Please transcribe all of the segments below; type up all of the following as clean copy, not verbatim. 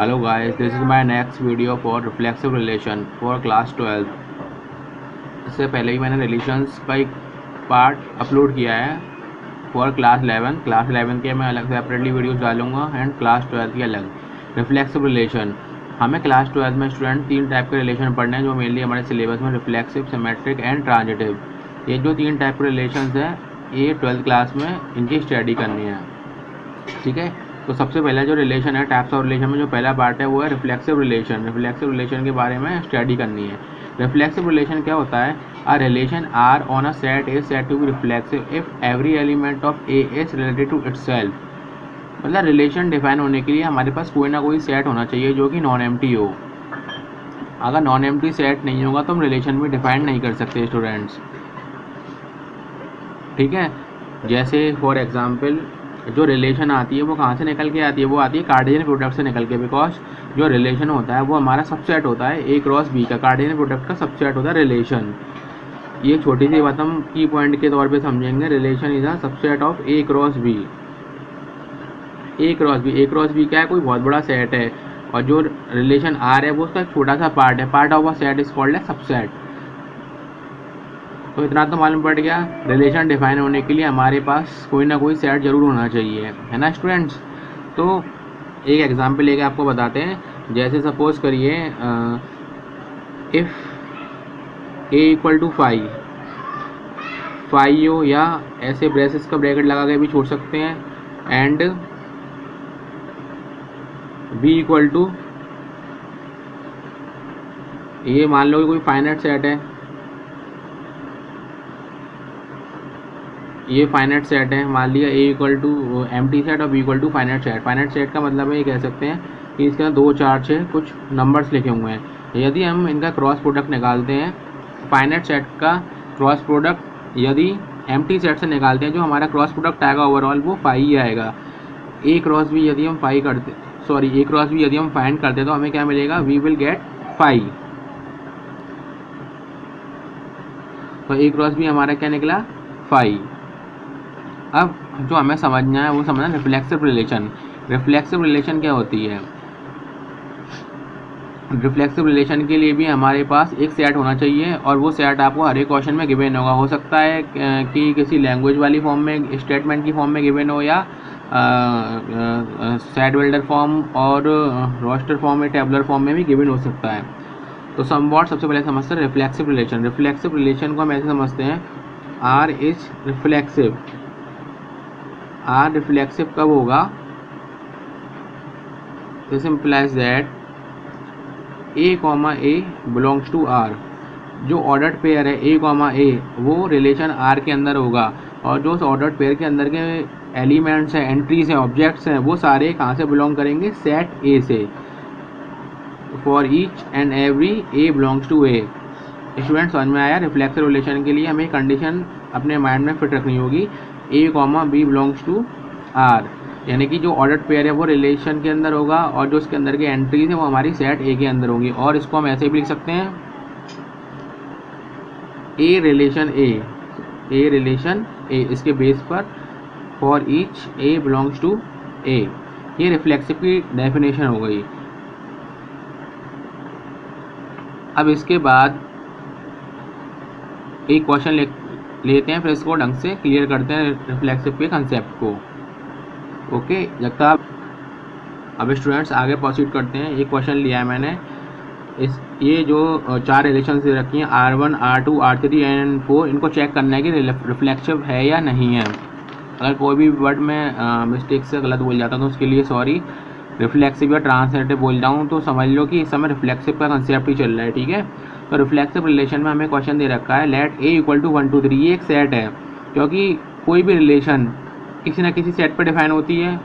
Hello guys, this is my next video for reflexive relation for class 12। इससे पहले ही मैंने relations का एक पार्ट अपलोड किया है फॉर क्लास 11 के मैं अलग सेपरेटली वीडियोस डालूंगा एंड क्लास 12 की अलग। रिफ्लेक्सिव रिलेशन हमें क्लास 12 में स्टूडेंट 3 टाइप के रिलेशन पढ़ने हैं जो मेनली हमारे सिलेबस में रिफ्लेक्सिव, सिमेट्रिक एंड ट्रांजिटिव। ये जो 3 टाइप के रिलेशंस हैं ये 12th क्लास में इनकी स्टडी करनी है, ठीक है। तो सबसे पहला जो रिलेशन है टाइप्स ऑफ रिलेशन में जो पहला पार्ट है वो है रिफ्लेक्सिव रिलेशन। रिफ्लेक्सिव रिलेशन के बारे में स्टडी करनी है। रिफ्लेक्सिव रिलेशन क्या होता है? A relation R on a set is said to be reflexive if every element of A is related to itself. मतलब रिलेशन डिफाइन होने के लिए हमारे पास कोई ना कोई सेट होना चाहिए जो कि नॉन एम्प्टी हो। अगर नॉन एम्प्टी सेट नहीं होगा तो हम रिलेशन भी डिफाइन नहीं कर सकते स्टूडेंट्स, ठीक है। जैसे फॉर एग्जाम्पल जो रिलेशन आती है वो कहाँ से निकल के आती है? वो आती है कार्टेशियन प्रोडक्ट से निकल के, बिकॉज जो रिलेशन होता है वो हमारा सबसेट होता है ए क्रॉस बी का। कार्टेशियन प्रोडक्ट का सबसेट होता है रिलेशन। ये छोटी सी बात हम की पॉइंट के तौर पे समझेंगे। Relation is a subset of A cross B. A cross B क्या है? कोई बहुत बड़ा सेट है और जो रिलेशन आर है वो उसका छोटा सा पार्ट है। Part of a set is called a subset. तो इतना तो मालूम पड़ गया, रिलेशन डिफाइन होने के लिए हमारे पास कोई ना कोई सेट जरूर होना चाहिए, है ना स्टूडेंट्स। तो एक एग्जांपल लेके आपको बताते हैं। जैसे सपोज करिए इफ़ ए इक्वल टू 5 हो, या ऐसे ब्रेसेस का ब्रैकेट लगा के भी छोड़ सकते हैं, एंड बी इक्वल टू, ये मान लो कि कोई फाइनाइट सेट है, ये फाइनाइट सेट है। मान लिया A equal to empty set और B equal to finite set. Finite set का मतलब है ये कह सकते हैं कि इसके अंदर 2, 4, 6 कुछ नंबर्स लिखे हुए हैं। यदि हम इनका क्रॉस प्रोडक्ट निकालते हैं, फाइनाइट सेट का क्रॉस प्रोडक्ट यदि एम्प्टी सेट से निकालते हैं, जो हमारा क्रॉस प्रोडक्ट आएगा ओवरऑल वो 5 ही आएगा। ए क्रॉस बी यदि हम फाइंड करते तो हमें क्या मिलेगा? We will get 5। तो ए क्रॉस बी हमारा क्या निकला? 5। अब जो हमें समझना है वो समझना रिफ्लेक्सिव रिलेशन। रिफ्लेक्सिव रिलेशन क्या होती है? रिफ्लेक्सिव रिलेशन के लिए भी हमारे पास एक सेट होना चाहिए और वो सेट आपको हर एक क्वेश्चन में गिवन होगा। हो सकता है कि किसी लैंग्वेज वाली फॉर्म में, स्टेटमेंट की फॉर्म में गिवन हो, या सेट बिल्डर फॉर्म और रोस्टर फॉर्म या टेबलर फॉर्म में भी गिवन हो सकता है। तो समवॉट सबसे पहले समझते हैं रिफ्लेक्सिव रिलेशन। रिफ्लेक्सिव रिलेशन को हम ऐसे समझते हैं, R is reflexive. R reflexive कब होगा? This implies that a comma A belongs to R. जो ऑर्डर्ड पेयर है ए कॉमा ए वो रिलेशन आर के अंदर होगा, और जो उस ऑर्डर्ड पेयर के अंदर के एलिमेंट्स हैं, एंट्रीज हैं, ऑब्जेक्ट्स हैं, वो सारे कहाँ से बिलोंग करेंगे? सेट ए से। For each and every a belongs to A. Student समझ में आया? रिफ्लेक्सिव रिलेशन के लिए हमें कंडीशन अपने माइंड में फिट रखनी होगी, A comma B belongs to R, यानी कि जो ऑर्डर्ड पेयर है वो रिलेशन के अंदर होगा और जो उसके अंदर के एंट्रीज है वो हमारी सेट ए के अंदर होंगी। और इसको हम ऐसे भी लिख सकते हैं, ए रिलेशन ए, इसके बेस पर for each A belongs to A. ये रिफ्लेक्सिव की डेफिनेशन हो गई। अब इसके बाद एक क्वेश्चन लेते हैं, फिर इसको ढंग से क्लियर करते हैं रिफ्लेक्सिव के कंसेप्ट को। ओके, लगता है अब स्टूडेंट्स आगे प्रोसीड करते हैं। एक क्वेश्चन लिया है मैंने, ये जो 4 रिलेशन से रखी हैं R1, R2, R3 एंड 4, इनको चेक करना है कि रिफ्लेक्सिव है या नहीं है। अगर कोई भी वर्ड में मिस्टेक से गलत बोल जाता हूँ तो उसके लिए सॉरी। रिफ्लेक्सिव या ट्रांसलेटिव बोल जाऊँ तो समझ लो कि इस समय रिफ्लेक्सिव का कंसेप्ट ही चल रहा है, ठीक है। तो रिफ्लेक्सिव रिलेशन में हमें क्वेश्चन दे रखा है, लेट ए इक्वल टू 1 2 3। ये एक सेट है, क्योंकि कोई भी रिलेशन किसी ना किसी सेट पर डिफाइन होती है,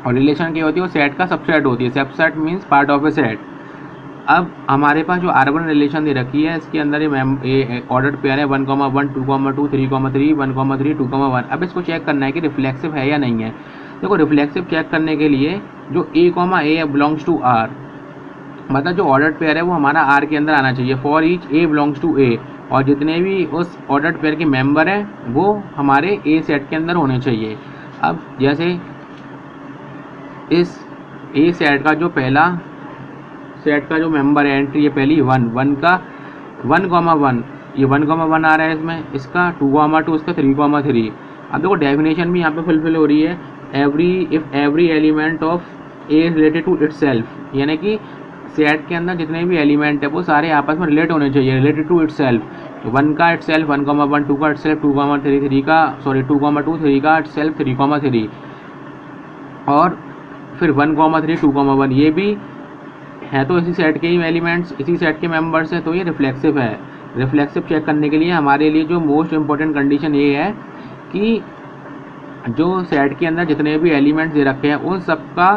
और रिलेशन क्या होती है? वो सेट का सबसेट होती है। Subset means part of A set. अब हमारे पास जो R1 रिलेशन दे रखी है इसके अंदर ये ऑर्डर्ड पेयर है 1, 1, 2, 2, 3, 3, 1, 3, 2, 1। अब इसको चेक करना है कि रिफ्लेक्सिव है या नहीं है। देखो, रिफ्लेक्सिव चेक करने के लिए जो A comma A belongs to R, मतलब जो ऑर्डर्ड पेयर है वो हमारा आर के अंदर आना चाहिए। For each A belongs to A, और जितने भी उस ऑर्डर्ड पेयर के मेंबर हैं वो हमारे ए सेट के अंदर होने चाहिए। अब जैसे इस ए सेट का जो पहला सेट का जो मेंबर है एंट्री है पहली 1 का 1,1 ये 1,1 आ रहा है इसमें, इसका 2,2 इसका 3,3। अब देखो डेफिनेशन भी यहाँ पे फुलफिल हो रही है, every element of A related to itself, यानी कि सेट के अंदर जितने भी एलिमेंट है वो सारे आपस में रिलेट होने चाहिए, रिलेटेड टू इटसेल्फ। 1 का इटसेल्फ 1,1, 2 का इटसेल्फ 2,3, 3 का 2,2, 3 का इटसेल्फ 3,3 और फिर 1,3, 2,1 ये भी है तो इसी सेट के ही एलिमेंट्स, इसी सेट के मेंबर्स हैं, तो ये रिफ्लेक्सिव है। रिफ्लेक्सिव चेक करने के लिए हमारे लिए जो मोस्ट इम्पोर्टेंट कंडीशन ये है कि जो सेट के अंदर जितने भी एलिमेंट्स दे रखे हैं उन सब का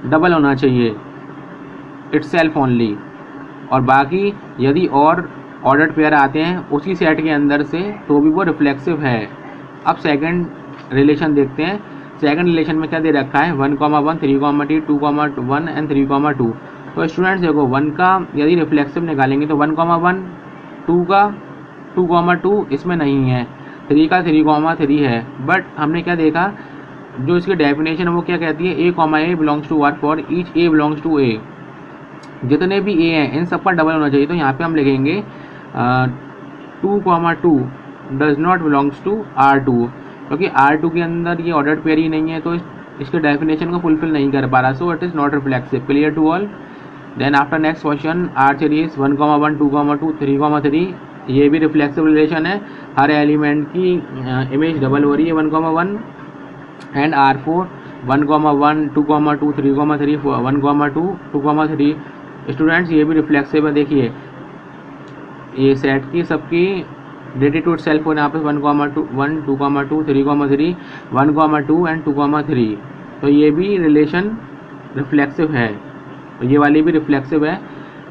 डबल होना चाहिए, इटसेल्फ ओनली। और बाकी यदि और ऑर्डर्ड पेयर आते हैं उसी सेट के अंदर से तो भी वो रिफ्लेक्सिव है। अब सेकंड रिलेशन देखते हैं। सेकंड रिलेशन में क्या दे रखा है 1,1, 3,3, 2,1 एंड 3,2। तो स्टूडेंट्स देखो 1 का यदि रिफ्लेक्सिव निकालेंगे तो 1,1, 2 का 2,2 इसमें नहीं है, 3 का 3,3 है। बट हमने क्या देखा, जो इसकी डेफिनेशन है वो क्या कहती है, A belongs to R for each A belongs to A. जितने भी ए हैं इन सब का डबल होना चाहिए। तो यहाँ पे हम लिखेंगे 2,2 does not belongs to R2, क्योंकि R2 के अंदर ये ऑर्डर्ड पेयर ही नहीं है तो इसके डेफिनेशन को फुलफिल नहीं कर पा रहा, so it is not reflexive. Clear to all. Then after next question R3 is 1,1, 2,2, 3,3, ये भी रिफ्लेक्सिव रिलेशन है, हर एलिमेंट की इमेज डबल हो रही है 1,1। And R4 1,1, 2,2, 3,3, 1,2, 2,3। स्टूडेंट्स ये भी रिफ्लेक्सिव है। देखिए ये सेट की सबकी रिलेटेड टू इटसेल्फ यहाँ पे 1,2, 2,2, 3,3, 1,2 एंड 2,3। तो ये भी रिलेशन रिफ्लेक्सिव है, तो ये वाली भी रिफ्लेक्सिव है।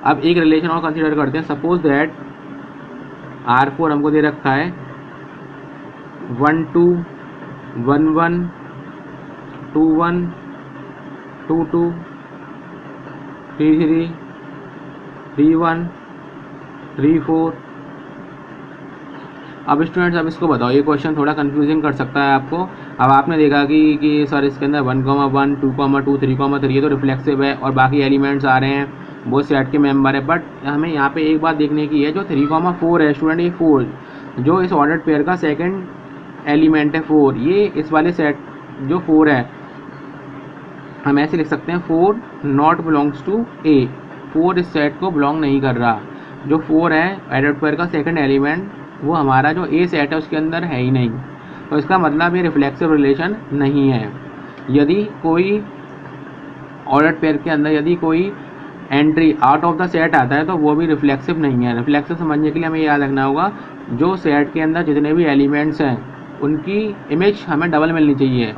अब एक रिलेशन और कंसीडर करते हैं। सपोज दैट R4 हमको दे रखा है 1, 2, 1, 1, 2, 1, 2, 2, 3, 3, 3, 1, 3, 4। अब स्टूडेंट्स अब इसको बताओ, ये क्वेश्चन थोड़ा कंफ्यूजिंग कर सकता है आपको। अब आपने देखा कि सर इसके अंदर 1,1, 2,2, 3,3 ये तो रिफ्लेक्सिव है और बाकी एलिमेंट्स आ रहे हैं वो सेट के मेंबर है। बट हमें यहाँ पे एक बात देखने की है, जो 3,4 है स्टूडेंट, ये 4 जो इस ऑर्डर्ड पेयर का सेकंड एलिमेंट है 4, ये इस वाले सेट जो 4 है हम ऐसे लिख सकते हैं 4 नॉट बिलोंग्स टू ए, 4 इस सेट को बिलोंग नहीं कर रहा। जो 4 है ऑर्डर्ड पेयर का सेकंड एलिमेंट वो हमारा जो ए सेट है उसके अंदर है ही नहीं, तो इसका मतलब ये रिफ्लेक्सिव रिलेशन नहीं है। यदि कोई ऑर्डर्ड पेयर के अंदर यदि कोई entry out of the set आता है तो वो भी रिफ्लेक्सिव नहीं है। रिफ्लेक्सिव समझने के लिए हमें याद रखना होगा, जो सेट के अंदर जितने भी एलिमेंट्स हैं उनकी इमेज हमें डबल मिलनी चाहिए।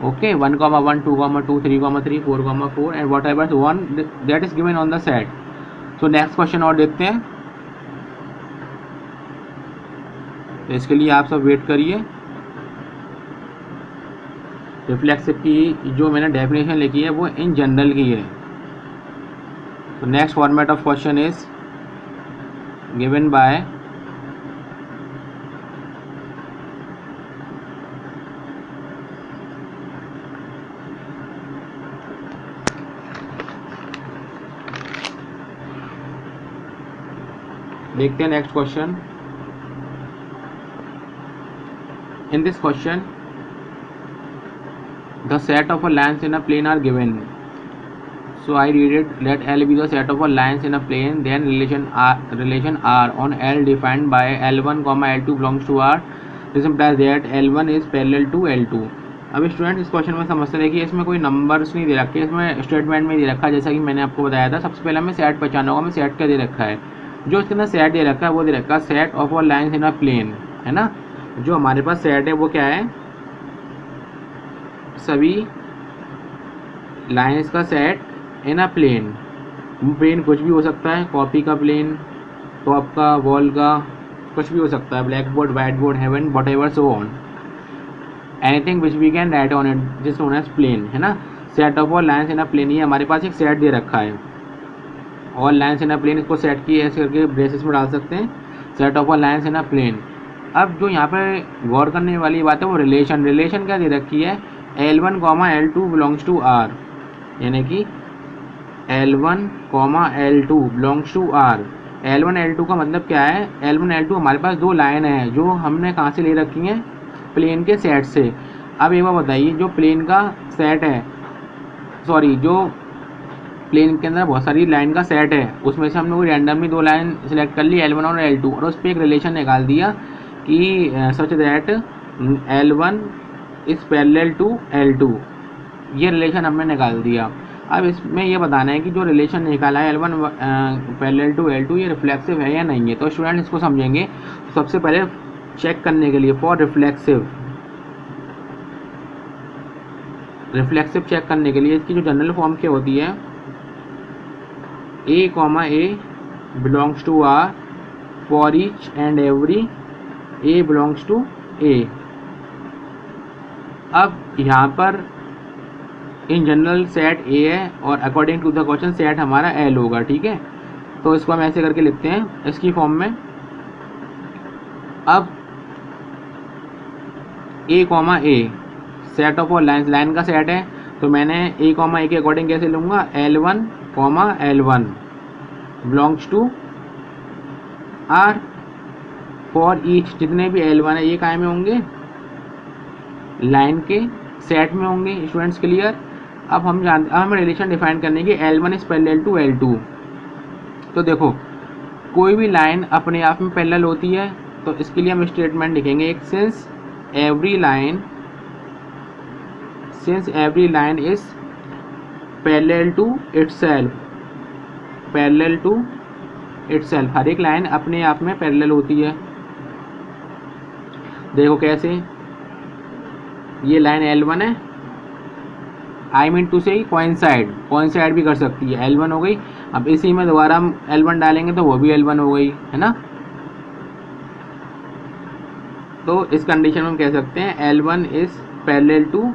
Okay 1,1, 2,2, 3,3, 4,4 and what ever 1 that is given on the set. So next question और देखते हैं, तो इसके लिए आप सब वेट करिए। रिफ्लेक्सिव की जो मैंने डेफिनेशन लिखी है वो इन जनरल की है। तो next format of question is given by देखते हैं next question. In this question, the set of a lines in a plane are given. So I read it. Let L be the set of a lines in a plane. Then relation R on L defined by L1, L2 belongs to R. This implies that L1 is parallel to L2. अब student इस question में समझते हैं कि इसमें कोई numbers नहीं दे रखे, इसमें स्टेटमेंट में दे रखा है। जैसा कि मैंने आपको बताया था, सबसे पहले हमें सेट पहचाना होगा। हमें सेट क्या दे रखा है, जो इसके अंदर सेट दे रखा है वो दे रखा है set of a lines in a plane, है ना। जो हमारे पास सेट है वो क्या है, सभी लाइंस का set in a plane. Plane कुछ भी हो सकता है, कॉपी का प्लेन, टॉप का, वॉल का, कुछ भी हो सकता है, black board, white board, heaven, whatever so on, anything which we can write on it जिस नोन एज प्लेन, है ना। Set of all lines in a plane, ये हमारे पास एक सेट दे रखा है। All lines in a plane, इसको सेट की ऐसे करके ब्रेसेस में डाल सकते हैं, set of all lines in a plane. अब जो यहाँ पे गौर करने वाली बात है वो रिलेशन क्या दे रखी है, L1, L2 belongs to R। यानी कि L1, L2 belongs to R। L1 L2 का मतलब क्या है? L1 L2 हमारे पास दो लाइन है जो हमने कहाँ से ले रखी हैं? प्लेन के सेट से। अब एक बार बताइए, जो प्लेन का सेट है, सॉरी जो प्लेन के अंदर बहुत सारी लाइन का सेट है, उसमें से हमने कोई रैंडमली दो लाइन सेलेक्ट कर ली L1 और L2 और उस पर एक रिलेशन निकाल दिया कि such that L1 is parallel to L2। ये रिलेशन हमने निकाल दिया। अब इसमें ये बताना है कि जो रिलेशन निकाला है L1 पैरेलल टू L2 ये रिफ्लेक्सिव है या नहीं है। तो स्टूडेंट इसको समझेंगे। सबसे पहले चेक करने के लिए फॉर रिफ्लेक्सिव चेक करने के लिए इसकी जो जनरल फॉर्म क्या होती है, A, A belongs to R for each and every A belongs to A। अब यहाँ पर इन जनरल सेट A है और according to the question set हमारा L होगा। ठीक है, तो इसको हम ऐसे करके लिखते हैं इसकी फॉर्म में। अब A, A set of all lines, line का सेट है, तो मैंने A, A के अकॉर्डिंग कैसे लूँगा? L1, L1 belongs to R for each. जितने भी L1 है ये काय में होंगे? लाइन के सेट में होंगे। Students clear? अब हमें रिलेशन डिफाइन करने की L1 is parallel to L2। तो देखो, कोई भी लाइन अपने आप में पैरेलल होती है, तो इसके लिए हम स्टेटमेंट लिखेंगे एक, since every line is parallel to itself. हर एक लाइन अपने आप में पैरेलल होती है। देखो कैसे, ये लाइन L1 है, आई मीन टू से कोइंसाइड भी कर सकती है। L1 हो गई। अब इसी में दोबारा हम L1 डालेंगे तो वो भी L1 हो गई, है ना। तो इस कंडीशन में हम कह सकते हैं L1 is parallel to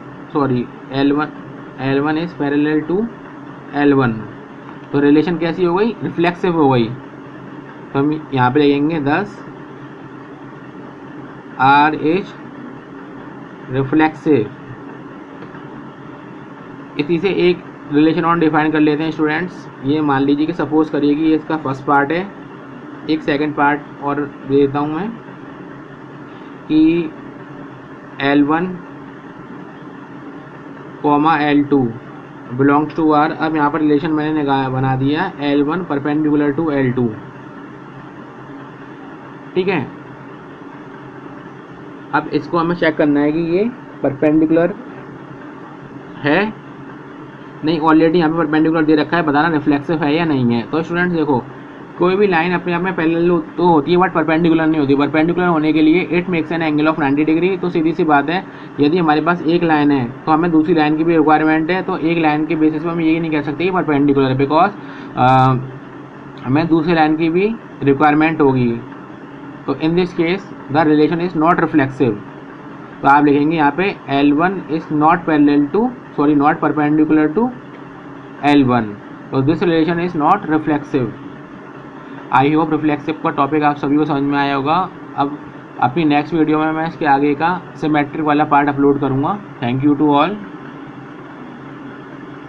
L1। तो रिलेशन कैसी हो गई? रिफ्लेक्सिव हो गई। तो हम यहाँ पे लिखेंगे 10 R इज रिफ्लेक्सिव। इसी से एक रिलेशन और डिफाइन कर लेते हैं स्टूडेंट्स। ये मान लीजिए कि सपोज करिए कि ये इसका फर्स्ट पार्ट है, एक सेकंड पार्ट और दे देता हूँ मैं कि L1, L2 belongs to R। अब यहाँ पर रिलेशन मैंने बना दिया L1 परपेंडिकुलर टू L2। ठीक है, अब इसको हमें चेक करना है कि ये परपेंडिकुलर है नहीं। ऑलरेडी यहाँ पे परपेंडिकुलर दे रखा है, बताना रिफ्लेक्सिव है या नहीं है। तो स्टूडेंट्स देखो, कोई भी लाइन अपने आप में पैरेलल तो होती है बट परपेंडिकुलर नहीं होती। परपेंडिकुलर होने के लिए it makes an angle of 90 degree. तो सीधी सी बात है, यदि हमारे पास एक लाइन है तो हमें दूसरी लाइन की भी रिक्वायरमेंट है। तो एक लाइन के बेसिस पर हम ये नहीं कह सकते कि परपेंडिकुलर है, बिकॉज हमें दूसरी लाइन की भी रिक्वायरमेंट होगी। तो in this case the relation is not reflexive. तो आप लिखेंगे यहाँ पे L1 is not perpendicular to L1। तो this relation is not reflexive. I hope reflexive का टॉपिक आप सभी को समझ में आया होगा। अब अपनी नेक्स्ट वीडियो में मैं इसके आगे का सिमेट्रिक वाला पार्ट अपलोड करूँगा। Thank you to all.